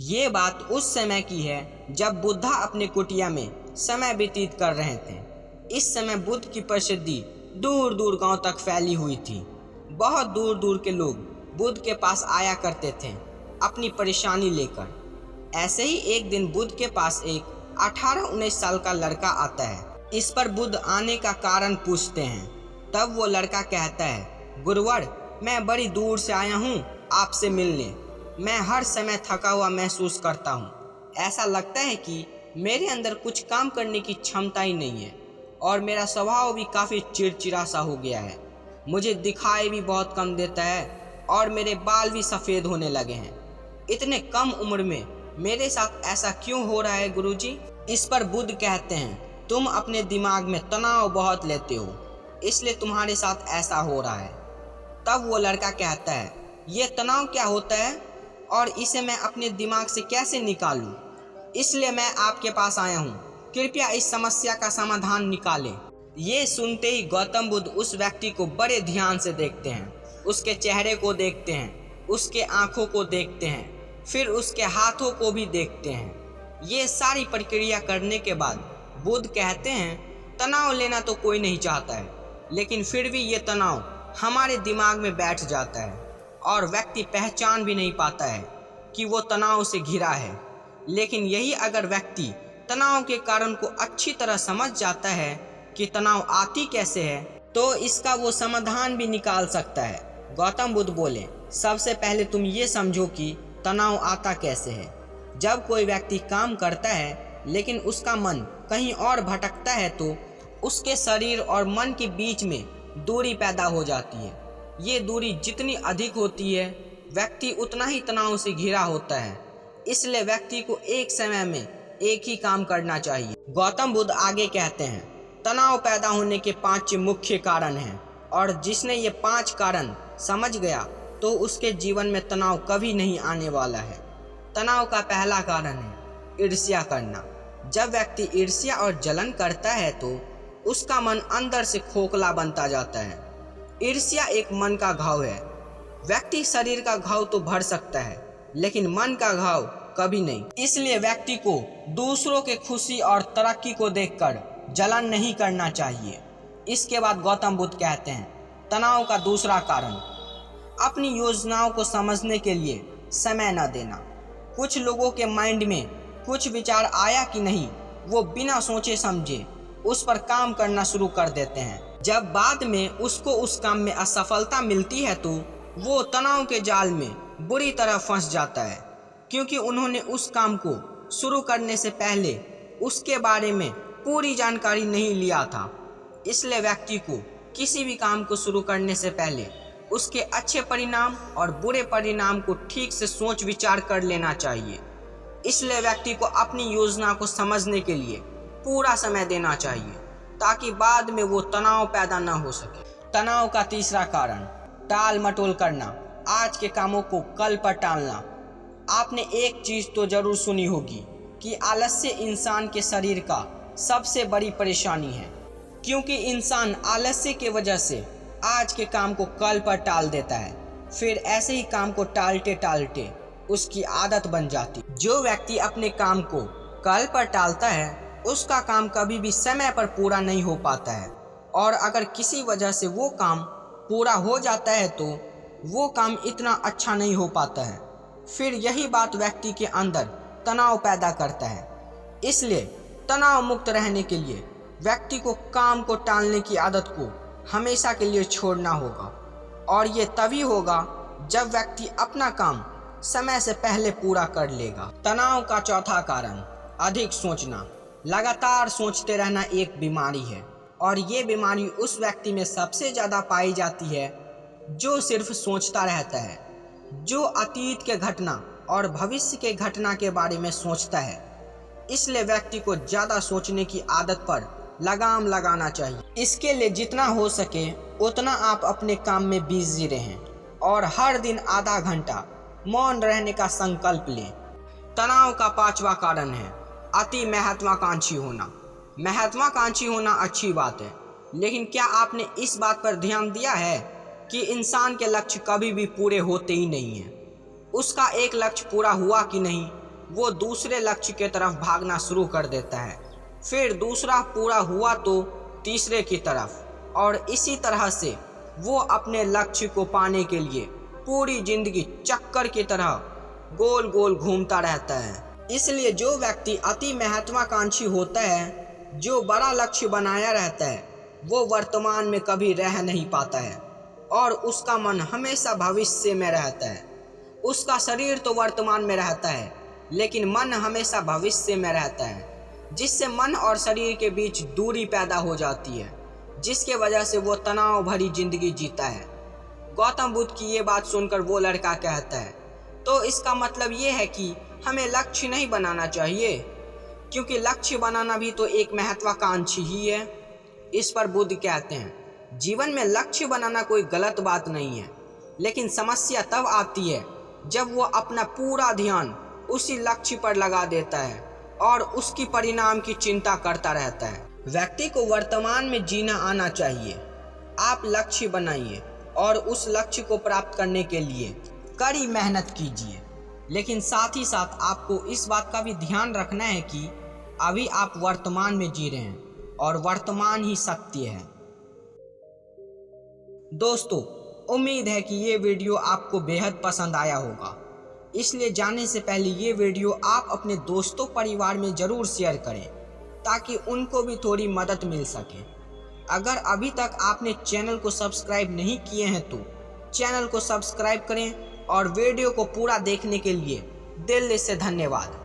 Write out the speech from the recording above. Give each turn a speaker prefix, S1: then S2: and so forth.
S1: ये बात उस समय की है जब बुद्धा अपने कुटिया में समय व्यतीत कर रहे थे। इस समय बुद्ध की प्रसिद्धि दूर दूर गांव तक फैली हुई थी। बहुत दूर दूर के लोग बुद्ध के पास आया करते थे अपनी परेशानी लेकर। ऐसे ही एक दिन बुद्ध के पास एक 18-19 साल का लड़का आता है। इस पर बुद्ध आने का कारण पूछते हैं। तब वो लड़का कहता है, गुरुवर, मैं बड़ी दूर से आया हूँ आपसे मिलने। मैं हर समय थका हुआ महसूस करता हूँ। ऐसा लगता है कि मेरे अंदर कुछ काम करने की क्षमता ही नहीं है और मेरा स्वभाव भी काफ़ी चिड़चिड़ा सा हो गया है। मुझे दिखाई भी बहुत कम देता है और मेरे बाल भी सफ़ेद होने लगे हैं। इतने कम उम्र में मेरे साथ ऐसा क्यों हो रहा है गुरुजी? इस पर बुद्ध कहते हैं, तुम अपने दिमाग में तनाव बहुत लेते हो, इसलिए तुम्हारे साथ ऐसा हो रहा है। तब वो लड़का कहता है, ये तनाव क्या होता है और इसे मैं अपने दिमाग से कैसे निकालूं? इसलिए मैं आपके पास आया हूँ, कृपया इस समस्या का समाधान निकालें। ये सुनते ही गौतम बुद्ध उस व्यक्ति को बड़े ध्यान से देखते हैं। उसके चेहरे को देखते हैं, उसके आँखों को देखते हैं, फिर उसके हाथों को भी देखते हैं। ये सारी प्रक्रिया करने के बाद बुद्ध कहते हैं, तनाव लेना तो कोई नहीं चाहता है, लेकिन फिर भी ये तनाव हमारे दिमाग में बैठ जाता है और व्यक्ति पहचान भी नहीं पाता है कि वो तनाव से घिरा है। लेकिन यही अगर व्यक्ति तनाव के कारण को अच्छी तरह समझ जाता है कि तनाव आती कैसे है, तो इसका वो समाधान भी निकाल सकता है। गौतम बुद्ध बोले, सबसे पहले तुम ये समझो कि तनाव आता कैसे है। जब कोई व्यक्ति काम करता है लेकिन उसका मन कहीं और भटकता है तो उसके शरीर और मन के बीच में दूरी पैदा हो जाती है। ये दूरी जितनी अधिक होती है, व्यक्ति उतना ही तनाव से घिरा होता है। इसलिए व्यक्ति को एक समय में एक ही काम करना चाहिए। गौतम बुद्ध आगे कहते हैं, तनाव पैदा होने के 5 मुख्य कारण हैं और जिसने ये 5 कारण समझ गया तो उसके जीवन में तनाव कभी नहीं आने वाला है। तनाव का पहला कारण है ईर्ष्या करना। जब व्यक्ति ईर्ष्या और जलन करता है तो उसका मन अंदर से खोखला बनता जाता है। ईर्ष्या एक मन का घाव है। व्यक्ति शरीर का घाव तो भर सकता है लेकिन मन का घाव कभी नहीं। इसलिए व्यक्ति को दूसरों के खुशी और तरक्की को देखकर जलन नहीं करना चाहिए। इसके बाद गौतम बुद्ध कहते हैं, तनाव का दूसरा कारण अपनी योजनाओं को समझने के लिए समय न देना। कुछ लोगों के माइंड में कुछ विचार आया कि नहीं, वो बिना सोचे समझे उस पर काम करना शुरू कर देते हैं। जब बाद में उसको उस काम में असफलता मिलती है तो वो तनाव के जाल में बुरी तरह फंस जाता है, क्योंकि उन्होंने उस काम को शुरू करने से पहले उसके बारे में पूरी जानकारी नहीं लिया था। इसलिए व्यक्ति को किसी भी काम को शुरू करने से पहले उसके अच्छे परिणाम और बुरे परिणाम को ठीक से सोच विचार कर लेना चाहिए। इसलिए व्यक्ति को अपनी योजना को समझने के लिए पूरा समय देना चाहिए ताकि बाद में वो तनाव पैदा न हो सके। तनाव का तीसरा कारण टाल मटोल करना, आज के कामों को कल पर टालना। आपने एक चीज़ तो जरूर सुनी होगी कि आलस्य इंसान के शरीर का सबसे बड़ी परेशानी है, क्योंकि इंसान आलस्य की वजह से आज के काम को कल पर टाल देता है। फिर ऐसे ही काम को टालते टालते उसकी आदत बन जाती। जो व्यक्ति अपने काम को कल पर टालता है उसका काम कभी भी समय पर पूरा नहीं हो पाता है, और अगर किसी वजह से वो काम पूरा हो जाता है तो वो काम इतना अच्छा नहीं हो पाता है। फिर यही बात व्यक्ति के अंदर तनाव पैदा करता है। इसलिए तनाव मुक्त रहने के लिए व्यक्ति को काम को टालने की आदत को हमेशा के लिए छोड़ना होगा, और ये तभी होगा जब व्यक्ति अपना काम समय से पहले पूरा कर लेगा। तनाव का चौथा कारण अधिक सोचना। लगातार सोचते रहना एक बीमारी है, और ये बीमारी उस व्यक्ति में सबसे ज़्यादा पाई जाती है जो सिर्फ सोचता रहता है, जो अतीत के घटना और भविष्य के घटना के बारे में सोचता है। इसलिए व्यक्ति को ज़्यादा सोचने की आदत पर लगाम लगाना चाहिए। इसके लिए जितना हो सके उतना आप अपने काम में बिजी रहें और हर दिन आधा घंटा मौन रहने का संकल्प लें। तनाव का पांचवा कारण है अति महत्वाकांक्षी होना। महत्वाकांक्षी होना अच्छी बात है, लेकिन क्या आपने इस बात पर ध्यान दिया है कि इंसान के लक्ष्य कभी भी पूरे होते ही नहीं हैं। उसका एक लक्ष्य पूरा हुआ कि नहीं, वो दूसरे लक्ष्य की तरफ भागना शुरू कर देता है। फिर दूसरा पूरा हुआ तो तीसरे की तरफ, और इसी तरह से वो अपने लक्ष्य को पाने के लिए पूरी जिंदगी चक्कर की तरह गोल गोल घूमता रहता है। इसलिए जो व्यक्ति अति महत्वाकांक्षी होता है, जो बड़ा लक्ष्य बनाया रहता है, वो वर्तमान में कभी रह नहीं पाता है और उसका मन हमेशा भविष्य में रहता है। उसका शरीर तो वर्तमान में रहता है लेकिन मन हमेशा भविष्य में रहता है, जिससे मन और शरीर के बीच दूरी पैदा हो जाती है, जिसके वजह से वो तनाव भरी जिंदगी जीता है। गौतम बुद्ध की ये बात सुनकर वो लड़का कहता है, तो इसका मतलब ये है कि हमें लक्ष्य नहीं बनाना चाहिए, क्योंकि लक्ष्य बनाना भी तो एक महत्वाकांक्षी ही है। इस पर बुद्ध कहते हैं, जीवन में लक्ष्य बनाना कोई गलत बात नहीं है, लेकिन समस्या तब आती है जब वो अपना पूरा ध्यान उसी लक्ष्य पर लगा देता है और उसकी परिणाम की चिंता करता रहता है। व्यक्ति को वर्तमान में जीना आना चाहिए। आप लक्ष्य बनाइए और उस लक्ष्य को प्राप्त करने के लिए कड़ी मेहनत कीजिए, लेकिन साथ ही साथ आपको इस बात का भी ध्यान रखना है कि अभी आप वर्तमान में जी रहे हैं और वर्तमान ही सत्य है। दोस्तों, उम्मीद है कि ये वीडियो आपको बेहद पसंद आया होगा, इसलिए जाने से पहले ये वीडियो आप अपने दोस्तों परिवार में ज़रूर शेयर करें ताकि उनको भी थोड़ी मदद मिल सके। अगर अभी तक आपने चैनल को सब्सक्राइब नहीं किए हैं तो चैनल को सब्सक्राइब करें और वीडियो को पूरा देखने के लिए दिल से धन्यवाद।